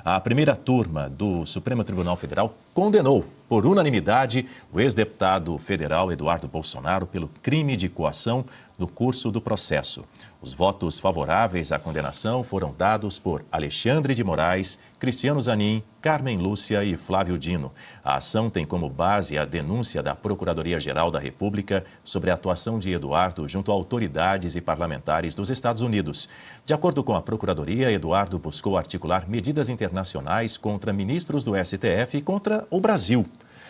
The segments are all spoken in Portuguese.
A primeira turma do Supremo Tribunal Federal condenou, por unanimidade, o ex-deputado federal Eduardo Bolsonaro pelo crime de coação no curso do processo. Os votos favoráveis à condenação foram dados por Alexandre de Moraes, Cristiano Zanin, Carmen Lúcia e Flávio Dino. A ação tem como base a denúncia da Procuradoria-Geral da República sobre a atuação de Eduardo junto a autoridades e parlamentares dos Estados Unidos. De acordo com a Procuradoria, Eduardo buscou articular medidas internacionais contra ministros do STF e contra o Brasil.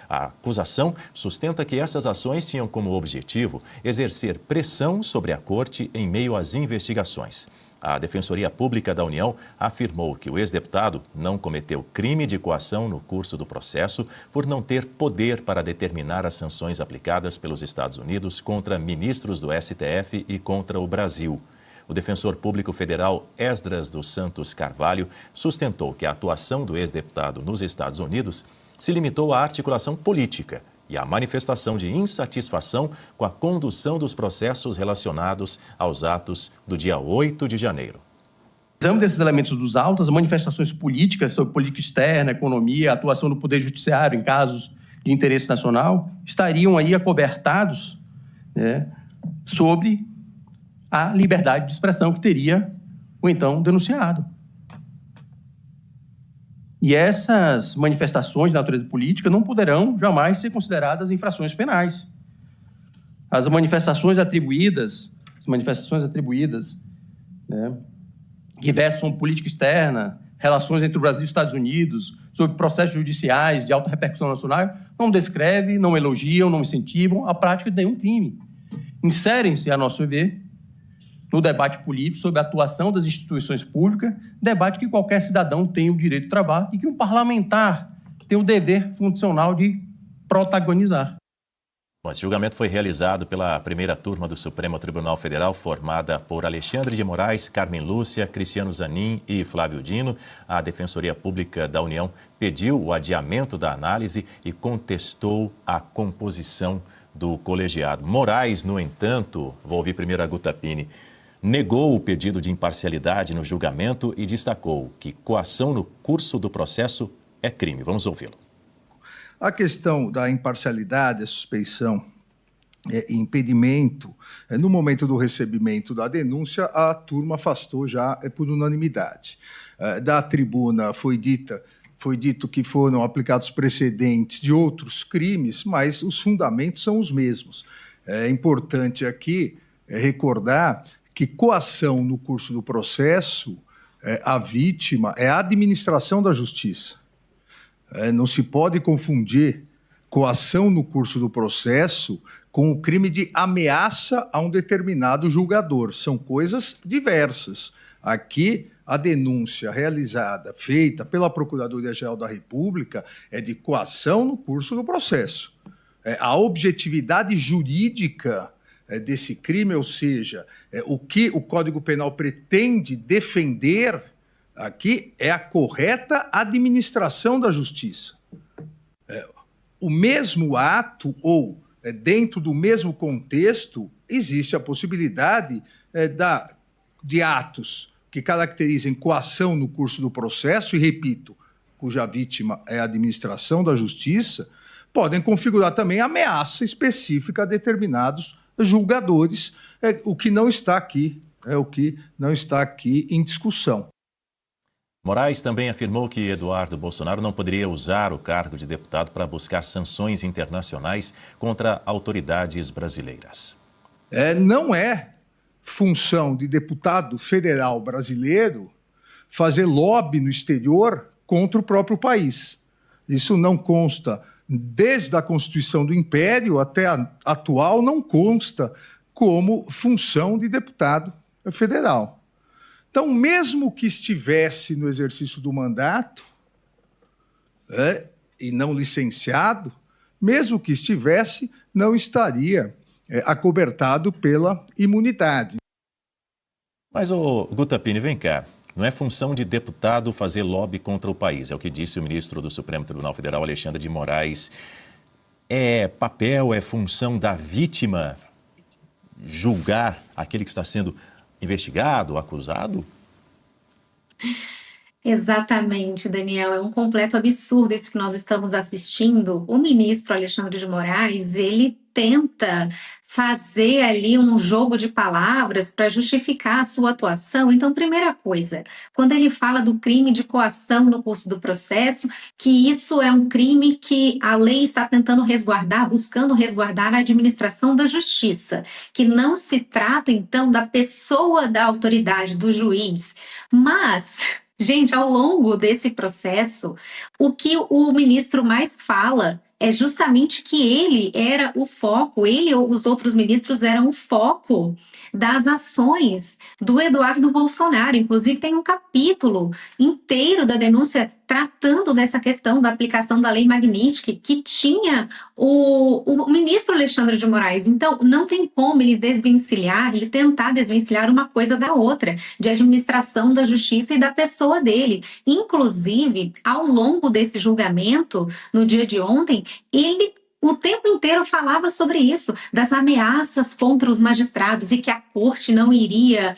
A acusação sustenta que essas ações tinham como objetivo exercer pressão sobre a Corte em meio às investigações. A Defensoria Pública da União afirmou que o ex-deputado não cometeu crime de coação no curso do processo por não ter poder para determinar as sanções aplicadas pelos Estados Unidos contra ministros do STF e contra o Brasil. O defensor público federal Esdras dos Santos Carvalho sustentou que a atuação do ex-deputado nos Estados Unidos se limitou à articulação política e à manifestação de insatisfação com a condução dos processos relacionados aos atos do dia 8 de janeiro. O exame desses elementos dos autos, as manifestações políticas sobre política externa, economia, atuação do Poder Judiciário em casos de interesse nacional, estariam aí acobertados, sobre a liberdade de expressão que teria o então denunciado. E essas manifestações de natureza política não poderão jamais ser consideradas infrações penais. As manifestações atribuídas, que versam política externa, relações entre o Brasil e os Estados Unidos, sobre processos judiciais de alta repercussão nacional, não descrevem, não elogiam, não incentivam a prática de nenhum crime. Inserem-se, a nosso ver, no debate político sobre a atuação das instituições públicas, debate que qualquer cidadão tem o direito de travar e que um parlamentar tem o dever funcional de protagonizar. Esse julgamento foi realizado pela primeira turma do Supremo Tribunal Federal, formada por Alexandre de Moraes, Carmen Lúcia, Cristiano Zanin e Flávio Dino. A Defensoria Pública da União pediu o adiamento da análise e contestou a composição do colegiado. Moraes, no entanto, vou ouvir primeiro a Guta Pini, negou o pedido de imparcialidade no julgamento e destacou que coação no curso do processo é crime. Vamos ouvi-lo. A questão da imparcialidade, a suspeição e impedimento, no momento do recebimento da denúncia, a turma afastou já por unanimidade. Da tribuna foi dito que foram aplicados precedentes de outros crimes, mas os fundamentos são os mesmos. É importante aqui recordar que coação no curso do processo, a vítima é a administração da justiça. Não se pode confundir coação no curso do processo com o crime de ameaça a um determinado julgador. São coisas diversas. Aqui, a denúncia feita pela Procuradoria-Geral da República é de coação no curso do processo. A objetividade jurídica desse crime, ou seja, o que o Código Penal pretende defender aqui é a correta administração da justiça. O mesmo ato ou dentro do mesmo contexto existe a possibilidade de atos que caracterizem coação no curso do processo, e repito, cuja vítima é a administração da justiça, podem configurar também ameaça específica a determinados julgadores, o que não está aqui, em discussão. Moraes também afirmou que Eduardo Bolsonaro não poderia usar o cargo de deputado para buscar sanções internacionais contra autoridades brasileiras. Não é função de deputado federal brasileiro fazer lobby no exterior contra o próprio país. Isso não consta, desde a Constituição do Império até a atual, não consta como função de deputado federal. Então, mesmo que estivesse no exercício do mandato, e não licenciado, mesmo que estivesse, não estaria acobertado pela imunidade. Mas, Guta Pini, vem cá. Não é função de deputado fazer lobby contra o país, é o que disse o ministro do Supremo Tribunal Federal, Alexandre de Moraes. É papel, é função da vítima julgar aquele que está sendo investigado, acusado? Exatamente, Daniel. É um completo absurdo isso que nós estamos assistindo. O ministro Alexandre de Moraes, ele tenta fazer ali um jogo de palavras para justificar a sua atuação. Então, primeira coisa, quando ele fala do crime de coação no curso do processo, que isso é um crime que a lei está tentando resguardar, buscando resguardar a administração da justiça, que não se trata, então, da pessoa da autoridade, do juiz, mas gente, ao longo desse processo, o que o ministro mais fala é justamente que ele era o foco, ele ou os outros ministros eram o foco das ações do Eduardo Bolsonaro. Inclusive, tem um capítulo inteiro da denúncia tratando dessa questão da aplicação da Lei Magnitsky, que tinha o ministro Alexandre de Moraes. Então, não tem como ele desvencilhar, ele tentar desvencilhar uma coisa da outra, de administração da justiça e da pessoa dele. Inclusive, ao longo desse julgamento, no dia de ontem, ele o tempo inteiro falava sobre isso, das ameaças contra os magistrados e que a corte não iria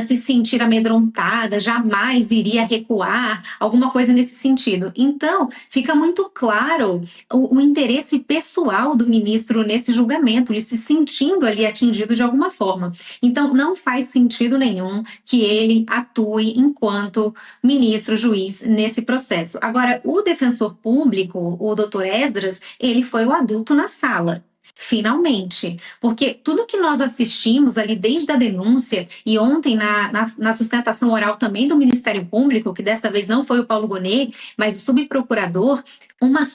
se sentir amedrontada, jamais iria recuar, alguma coisa nesse sentido. Então, fica muito claro o interesse pessoal do ministro nesse julgamento, ele se sentindo ali atingido de alguma forma. Então, não faz sentido nenhum que ele atue enquanto ministro juiz nesse processo. Agora, o defensor público, o doutor Esdras, ele foi o adulto na sala. Finalmente, porque tudo que nós assistimos ali desde a denúncia e ontem na sustentação oral também do Ministério Público, que dessa vez não foi o Paulo Gonet, mas o subprocurador, uma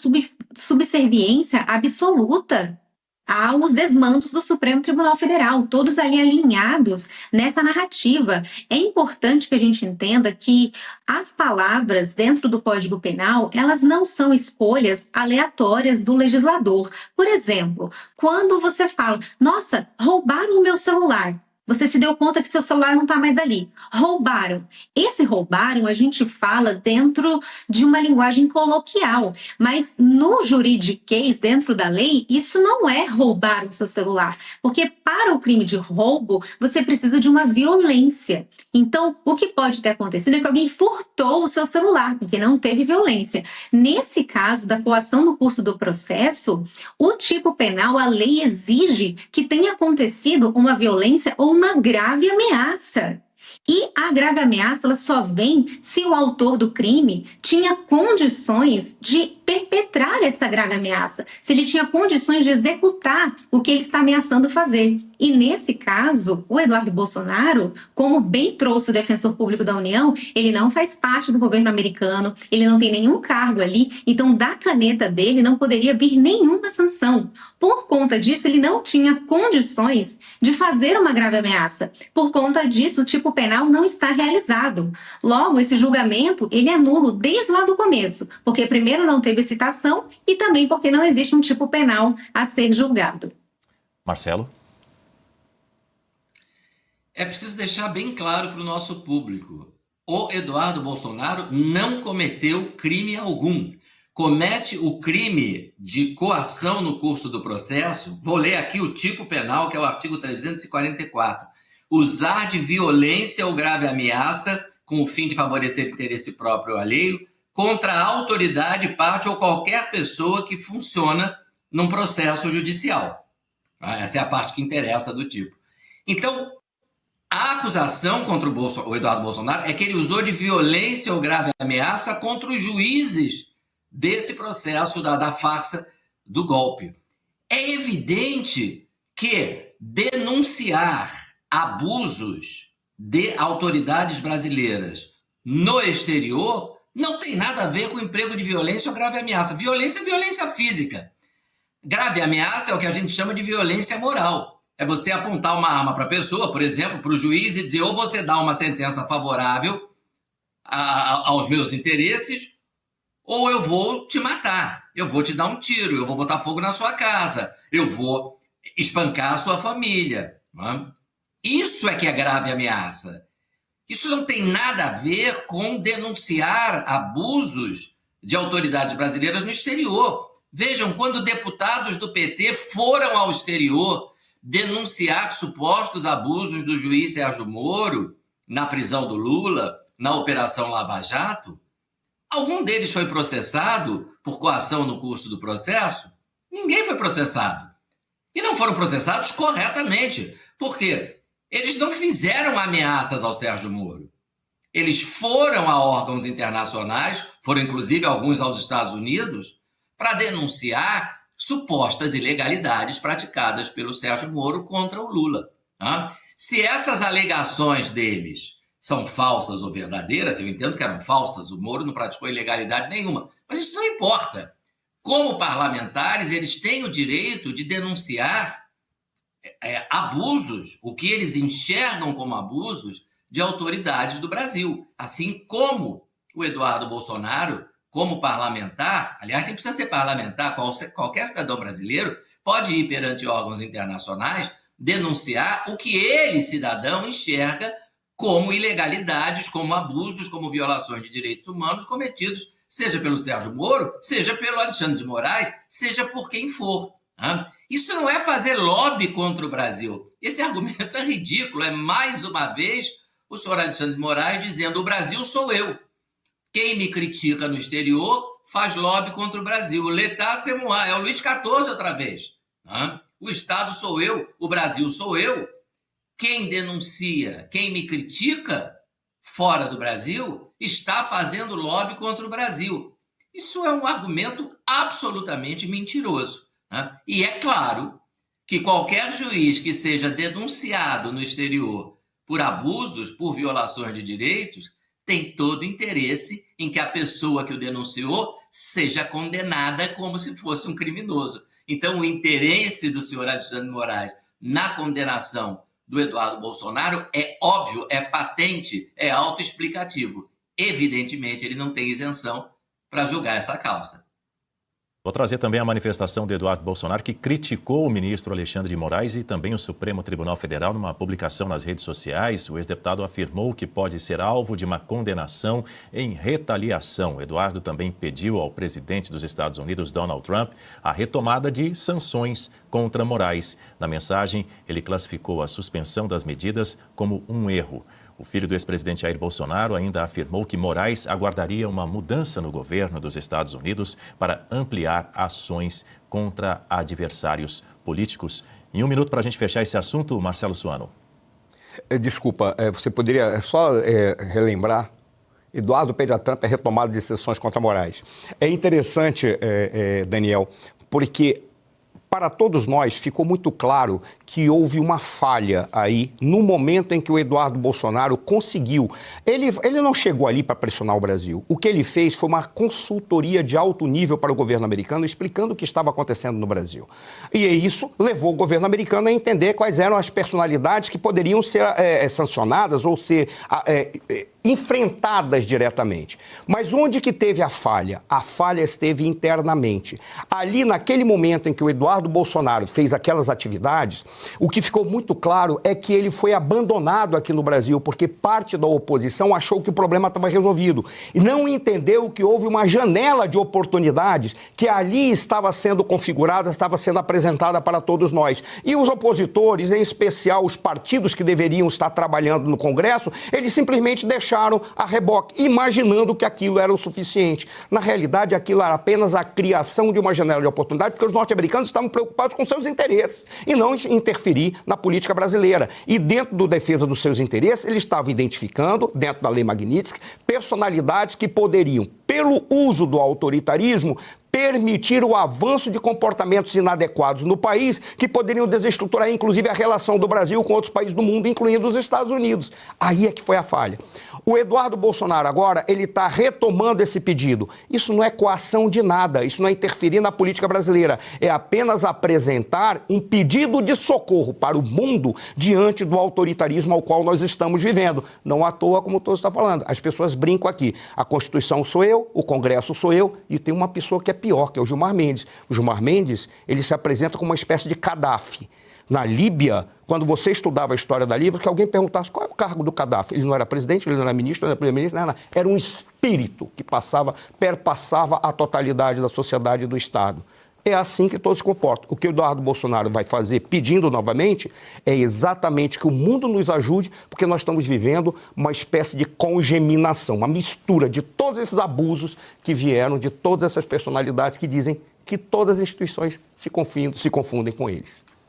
subserviência absoluta aos desmandos do Supremo Tribunal Federal, todos ali alinhados nessa narrativa. É importante que a gente entenda que as palavras dentro do Código Penal, elas não são escolhas aleatórias do legislador. Por exemplo, quando você fala, nossa, roubaram o meu celular, você se deu conta que seu celular não está mais ali. Roubaram. Esse roubaram a gente fala dentro de uma linguagem coloquial, mas no juridiquês, dentro da lei, isso não é roubar o seu celular, porque para o crime de roubo, você precisa de uma violência. Então, o que pode ter acontecido é que alguém furtou o seu celular, porque não teve violência. Nesse caso da coação no curso do processo, o tipo penal, a lei exige que tenha acontecido uma violência ou uma grave ameaça. E a grave ameaça ela só vem se o autor do crime tinha condições de perpetrar essa grave ameaça, se ele tinha condições de executar o que ele está ameaçando fazer. E nesse caso, o Eduardo Bolsonaro, como bem trouxe o defensor público da União, ele não faz parte do governo americano, ele não tem nenhum cargo ali, então da caneta dele não poderia vir nenhuma sanção. Por conta disso, ele não tinha condições de fazer uma grave ameaça. Por conta disso, o tipo penal não está realizado. Logo, esse julgamento, ele é nulo desde lá do começo, porque primeiro não teve citação e também porque não existe um tipo penal a ser julgado. Marcelo? É preciso deixar bem claro para o nosso público. O Eduardo Bolsonaro não cometeu crime algum. Comete o crime de coação no curso do processo. Vou ler aqui o tipo penal, que é o artigo 344. Usar de violência ou grave ameaça com o fim de favorecer interesse próprio ou alheio contra a autoridade, parte ou qualquer pessoa que funciona num processo judicial. Essa é a parte que interessa do tipo. Então, a acusação contra o Eduardo Bolsonaro é que ele usou de violência ou grave ameaça contra os juízes desse processo da farsa do golpe. É evidente que denunciar abusos de autoridades brasileiras no exterior não tem nada a ver com emprego de violência ou grave ameaça. Violência é violência física. Grave ameaça é o que a gente chama de violência moral. É você apontar uma arma para a pessoa, por exemplo, para o juiz e dizer ou você dá uma sentença favorável aos meus interesses ou eu vou te matar, eu vou te dar um tiro, eu vou botar fogo na sua casa, eu vou espancar a sua família. Não é? Isso é que é grave ameaça. Isso não tem nada a ver com denunciar abusos de autoridades brasileiras no exterior. Vejam, quando deputados do PT foram ao exterior denunciar supostos abusos do juiz Sérgio Moro na prisão do Lula, na Operação Lava Jato, algum deles foi processado por coação no curso do processo? Ninguém foi processado. E não foram processados corretamente. Por quê? Eles não fizeram ameaças ao Sérgio Moro. Eles foram a órgãos internacionais, foram inclusive alguns aos Estados Unidos, para denunciar supostas ilegalidades praticadas pelo Sérgio Moro contra o Lula. Se essas alegações deles são falsas ou verdadeiras, eu entendo que eram falsas, o Moro não praticou ilegalidade nenhuma, mas isso não importa. Como parlamentares, eles têm o direito de denunciar abusos, o que eles enxergam como abusos de autoridades do Brasil. Assim como o Eduardo Bolsonaro, como parlamentar, aliás, nem precisa ser parlamentar, qualquer cidadão brasileiro pode ir perante órgãos internacionais denunciar o que ele, cidadão, enxerga como ilegalidades, como abusos, como violações de direitos humanos cometidos, seja pelo Sérgio Moro, seja pelo Alexandre de Moraes, seja por quem for. Isso não é fazer lobby contra o Brasil. Esse argumento é ridículo. É, mais uma vez, o senhor Alexandre de Moraes dizendo: o Brasil sou eu. Quem me critica no exterior faz lobby contra o Brasil. L'État c'est moi. É o Luís XIV outra vez. O Estado sou eu, o Brasil sou eu. Quem denuncia, quem me critica fora do Brasil, está fazendo lobby contra o Brasil. Isso é um argumento absolutamente mentiroso. E é claro que qualquer juiz que seja denunciado no exterior por abusos, por violações de direitos, tem todo interesse em que a pessoa que o denunciou seja condenada como se fosse um criminoso. Então, o interesse do senhor Alexandre de Moraes na condenação do Eduardo Bolsonaro é óbvio, é patente, é autoexplicativo. Evidentemente, ele não tem isenção para julgar essa causa. Vou trazer também a manifestação de Eduardo Bolsonaro, que criticou o ministro Alexandre de Moraes e também o Supremo Tribunal Federal. Numa publicação nas redes sociais, o ex-deputado afirmou que pode ser alvo de uma condenação em retaliação. Eduardo também pediu ao presidente dos Estados Unidos, Donald Trump, a retomada de sanções contra Moraes. Na mensagem, ele classificou a suspensão das medidas como um erro. O filho do ex-presidente Jair Bolsonaro ainda afirmou que Moraes aguardaria uma mudança no governo dos Estados Unidos para ampliar ações contra adversários políticos. Em um minuto para a gente fechar esse assunto, Marcelo Suano. Desculpa, você poderia só relembrar? Eduardo pede a Trump a retomada de sessões contra Moraes. É interessante, Daniel, porque para todos nós ficou muito claro que houve uma falha aí no momento em que o Eduardo Bolsonaro conseguiu. Ele não chegou ali para pressionar o Brasil. O que ele fez foi uma consultoria de alto nível para o governo americano explicando o que estava acontecendo no Brasil. E isso levou o governo americano a entender quais eram as personalidades que poderiam ser sancionadas ou ser enfrentadas diretamente. Mas onde que teve a falha? A falha esteve internamente. Ali, naquele momento em que o Eduardo Bolsonaro fez aquelas atividades, o que ficou muito claro é que ele foi abandonado aqui no Brasil, porque parte da oposição achou que o problema estava resolvido e não entendeu que houve uma janela de oportunidades que ali estava sendo configurada, estava sendo apresentada para todos nós. E os opositores, em especial os partidos que deveriam estar trabalhando no Congresso, eles simplesmente deixaram a reboque, imaginando que aquilo era o suficiente. Na realidade, aquilo era apenas a criação de uma janela de oportunidade, porque os norte-americanos estavam preocupados com seus interesses e não interferir na política brasileira. E dentro da defesa dos seus interesses, eles estavam identificando, dentro da lei Magnitsky, personalidades que poderiam, pelo uso do autoritarismo, permitir o avanço de comportamentos inadequados no país que poderiam desestruturar, inclusive, a relação do Brasil com outros países do mundo, incluindo os Estados Unidos. Aí é que foi a falha. O Eduardo Bolsonaro agora, ele está retomando esse pedido. Isso não é coação de nada, isso não é interferir na política brasileira. É apenas apresentar um pedido de socorro para o mundo diante do autoritarismo ao qual nós estamos vivendo. Não à toa, como todos estão falando. As pessoas brincam aqui. A Constituição sou eu, o Congresso sou eu, e tem uma pessoa que é pior, que é o Gilmar Mendes. O Gilmar Mendes, ele se apresenta como uma espécie de Gaddafi. Na Líbia, quando você estudava a história da Líbia, que alguém perguntasse qual é o cargo do Gaddafi. Ele não era presidente, ele não era ministro, não era primeiro-ministro, não era nada. Era um espírito que perpassava a totalidade da sociedade e do Estado. é assim que todos se comportam. O que o Eduardo Bolsonaro vai fazer, pedindo novamente, é exatamente que o mundo nos ajude, porque nós estamos vivendo uma espécie de congeminação, uma mistura de todos esses abusos que vieram de todas essas personalidades que dizem que todas as instituições se confundem com eles.